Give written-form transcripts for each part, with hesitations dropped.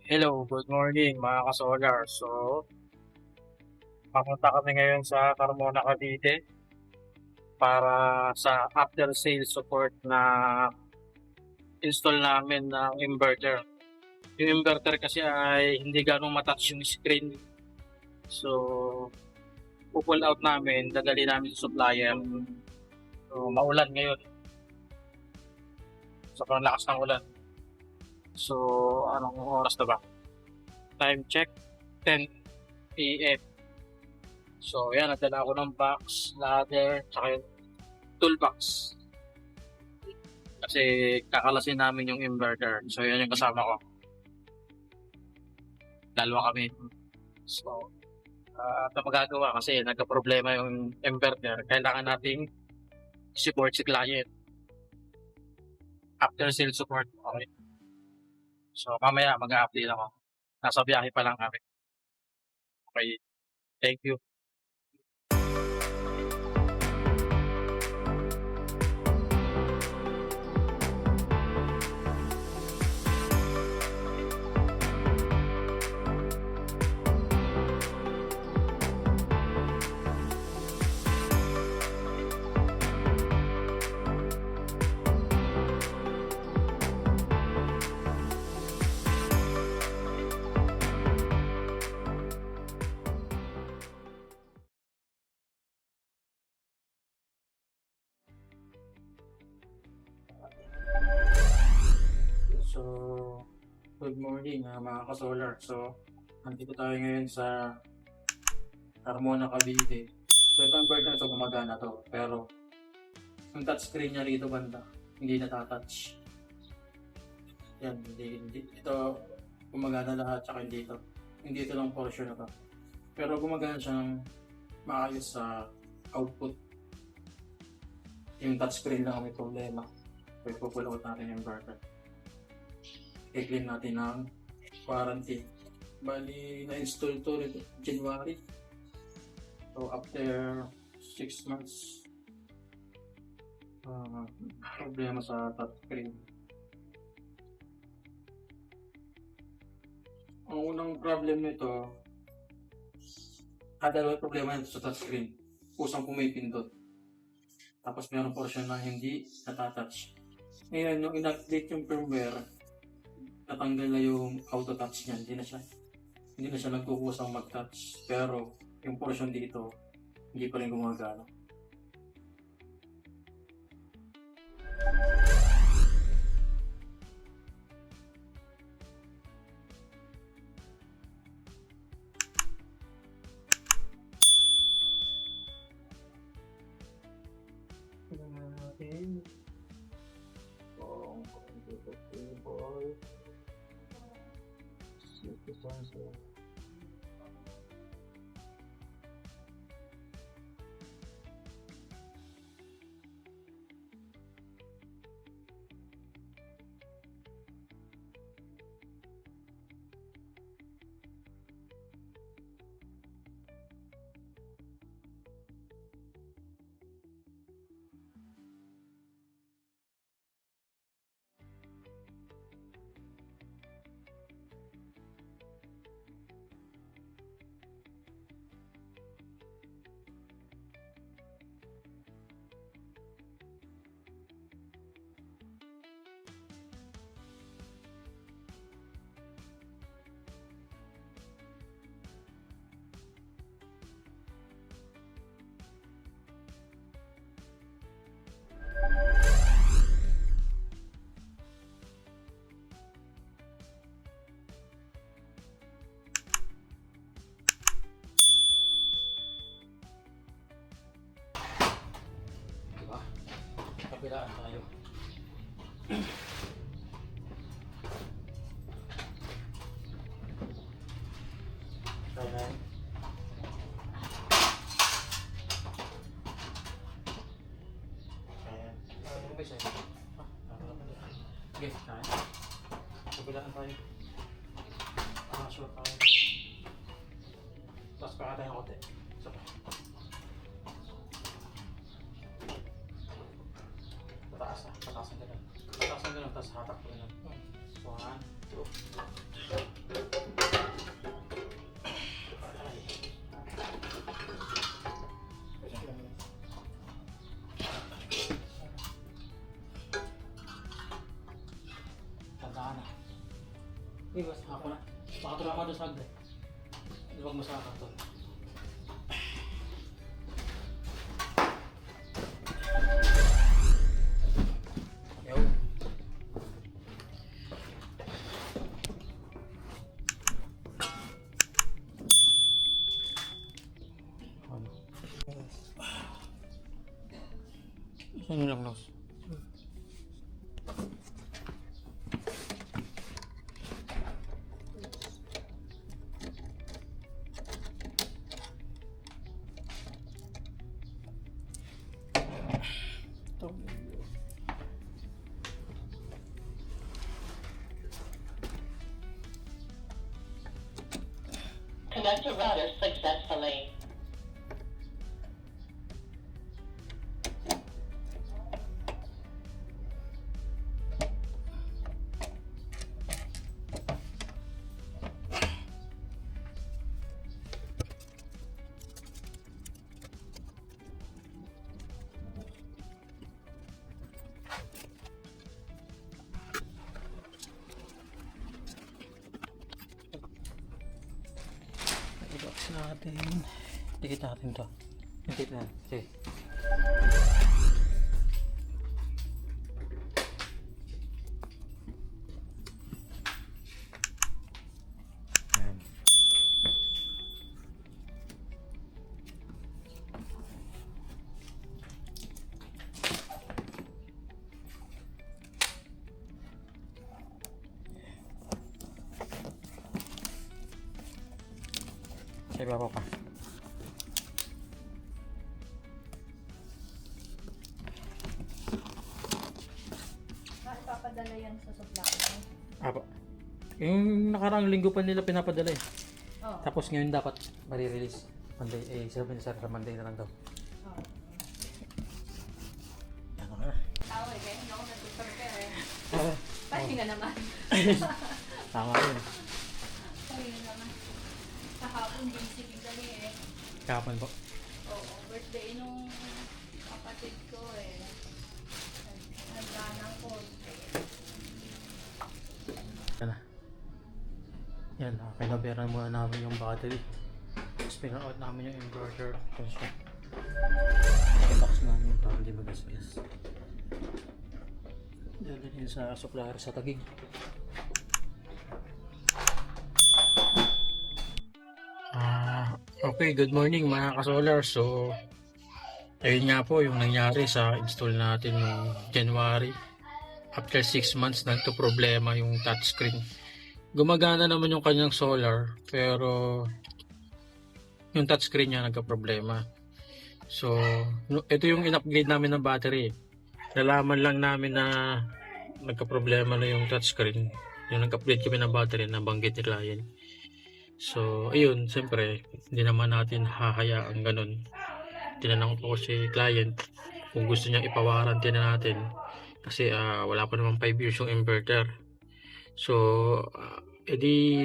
Hello, good morning mga ka-solar. So, papunta kami ngayon sa Carmona, Cavite para sa after sales support na install namin ng inverter. Yung inverter kasi ay hindi ganong matouch yung screen. So, pull out namin, dadali namin sa supplier. So, maulan ngayon. Sobrang lakas ng ulan. So, anong oras na ba? Time check, 10 a.m. So, yan, nadala ako ng box, ladder, tsaka yung toolbox. Kasi kakalasin namin yung inverter. So, yan yung kasama ko. Dalawa kami. So, ito magagawa kasi nagka-problema yung inverter. Kailangan nating support si client. After sale support. Okay. So, mamaya mag-update ako. Nasa biyahe pa lang kami. Okay. Thank you. So, good morning mga ka-solar. So, nandito tayo ngayon sa Carmona, Cavite. So, ito ang bird na ito, gumagana to. Pero, yung touchscreen niya dito banda, hindi natatouch. Yan, hindi. Ito, gumagana lahat, tsaka hindi ito. Hindi ito lang portion na to. Pero gumagana siya ng maayos sa output. Yung touchscreen lang may problema. So, ipupull out natin yung inverter. I-claim natin ng warranty. Bali, na-install to rin January. So, after 6 months, problema sa touchscreen. Ang unang problem nito, dalawa problema nito sa touchscreen. Kusang pumipindot. Tapos mayroong portion na hindi natatouch. Ngayon, nung in-update yung firmware, natanggal na yung auto-touch niya. Hindi na siya nagkukusang mag-touch. Pero, yung portion dito, hindi pa rin gumagana. Tingnan natin kung compatible sensor. Diba? Kabilaan tayo. Ayan. Ano ba siya? Okay, tayo. Kabilaan tayo. Sure tayo. Tapos para tayo konti. Sabay. Pataasan ka lang. Tapos hatak ko lang. 1, 2. Iwas ako na. Makatulong ka doon sa agad. Huwag masaka to. Yo. Saan yun lang, Los? Connect to router successfully. I-box natin. Dikit natin to. Dikit na. Sige. Ayan. Sa ibabaw pa. Papadala yan sa supplier. Apo. Yung nakaraang linggo pa nila pinapadala eh. Oo. Tapos ngayon dapat marirelease. Monday, sabi ni Sir sa Monday na lang daw. Oo. Ano na? Tao eh, kaya hindi ako nag-prepare eh. Oh. Pahinga naman. Tama yun. Pahinga naman. Kahapon busy kami eh. Kahapon po. Oo, birthday nung kapatid ko eh. Nagdanang konti. Yan na. Yan, pinaberan muna namin yung battery. Tapos pina-out namin yung inverter. Tapos i-box namin para hindi magas-gas. Dalhin sa supplier sa Taguig. Okay, good morning mga ka-solar. So, ayun nga po yung nangyari sa install natin noong January. After 6 months, nagto-problema yung touchscreen. Gumagana naman yung kanyang solar, pero yung touchscreen niya nagka-problema. So, ito yung in-upgrade namin ng battery. Nalaman lang namin na nagka-problema na yung touchscreen. Yung nag-upgrade kami ng battery, nabanggit ni client. So, ayun, siyempre, hindi naman natin hahayaan ganun. Tinanong ko si client kung gusto niyang ipawaranty na natin. Kasi wala pa naman 5 years yung inverter. So, edi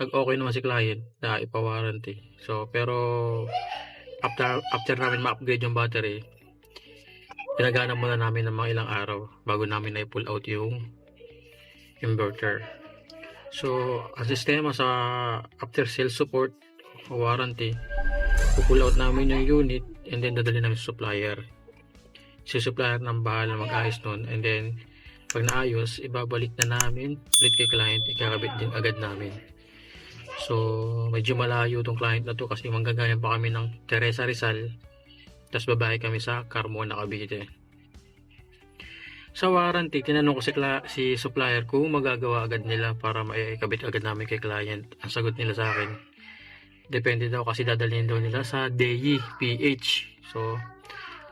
nag-okay naman si client na ipawarranty. So, pero after namin ma-upgrade yung battery, pinagana muna namin ng mga ilang araw bago namin na-pull out yung inverter. So, ang sistema sa after sales support o warranty, pull out namin yung unit and then dadali namin sa supplier. Si supplier nang bahala mag-ayos nun, and then pag naayos, ibabalik na namin ulit kay client, ikakabit din agad namin. So, medyo malayo tong client na to kasi manggagaling pa kami ng Teresa Rizal, tapos babae kami sa Carmona, Cavite. Sa warranty, tinanong ko si supplier kung magagawa agad nila para maikabit agad namin kay client. Ang sagot nila sa akin, depende daw kasi dadalhin daw nila sa DEI PH. So,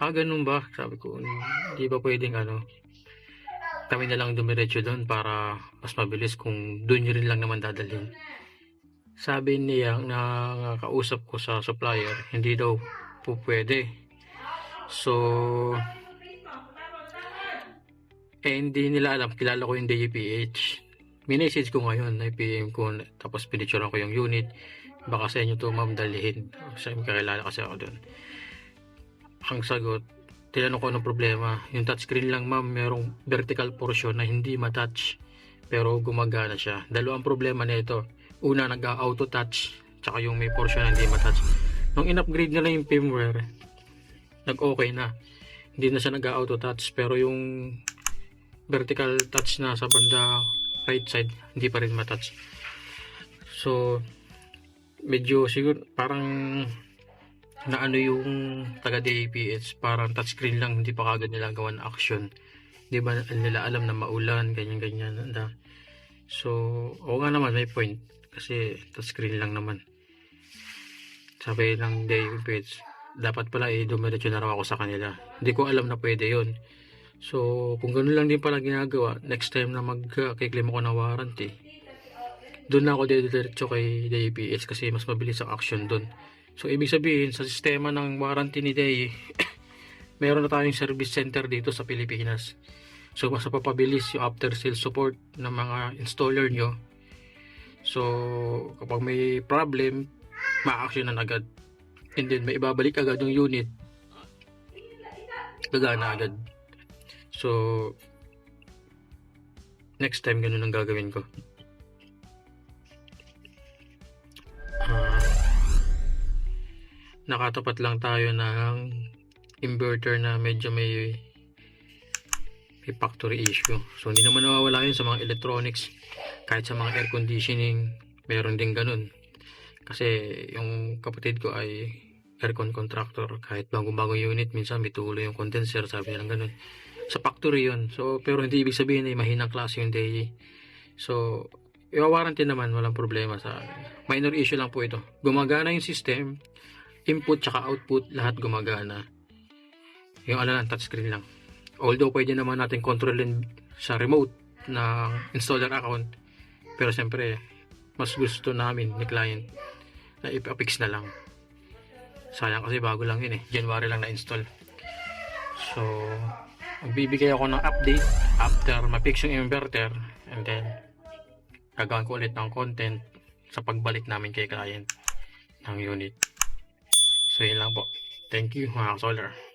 ganun ba? Sabi ko, hindi ba pwedeng kami na lang dumiretso doon para mas mabilis kung doon nyo rin lang naman dadalhin. Sabi niya na kausap ko sa supplier, hindi daw po pwede. So, hindi nila alam, kilala ko yung DEPH. Minessage ko ngayon, na-PM ko, tapos pinicturean ko yung unit. Baka sa inyo to ma'am dalhin. Sa kakilala kasi ako doon. Ang sagot, tinanong ko anong problema. Yung touchscreen lang ma'am, merong vertical portion na hindi matouch. pero gumagana siya. Dalawang problema nito. Una, nag-auto touch, tsaka yung may portion na hindi matouch. Nung in-upgrade nila yung firmware, nag-okay na. Hindi na siya nag-auto touch, pero yung vertical touch na sa banda right side, hindi pa rin matouch. So, medyo siguro parang naano yung taga DAPS, parang touchscreen lang, hindi pa kagad nila gawan action. Di ba nila alam na maulan, ganyan-ganyan. So, oo nga naman, may point. Kasi touchscreen lang naman. Sabi ng DAPS, dapat pala dumiretso na raw ako sa kanila. Hindi ko alam na pwede yon. So, kung gano'n lang din pala ginagawa, next time na mag-claim ako ng warranty, doon na ako diretso kay DAPS kasi mas mabilis ang action doon. So, ibig sabihin, sa sistema ng warranty ni DAI, meron na tayong service center dito sa Pilipinas. So, mas mapapabilis yung after sales support ng mga installer nyo. So, kapag may problem, ma-actionan agad. And then, may ibabalik agad yung unit. Gagana agad. So, next time, ganun ang gagawin ko. Nakatapat lang tayo ng inverter na medyo may factory issue. So, hindi naman nawawala yun sa mga electronics. Kahit sa mga air conditioning, meron din ganun. Kasi yung kapatid ko ay aircon contractor. Kahit bagong-bagong unit, minsan may tulo yung condenser, sabi nilang ganun. Sa factory yun. So, pero hindi ibig sabihin ay mahinang klase yung DAI. So, i-warranty naman, walang problema sa minor issue lang po ito. Gumagana yung system, input tsaka output, lahat gumagana. Yung lang, touchscreen lang. Although pwede naman natin kontrolin sa remote ng installer account, pero siyempre mas gusto namin ni client na ipapix na lang. Sayang kasi bago lang yun January lang na-install. So, magbibigay ako ng update after ma-fix yung inverter, and then gagawin ko ulit ng content sa pagbalik namin kay client ng unit. So, yun lang po. Thank you mga solar.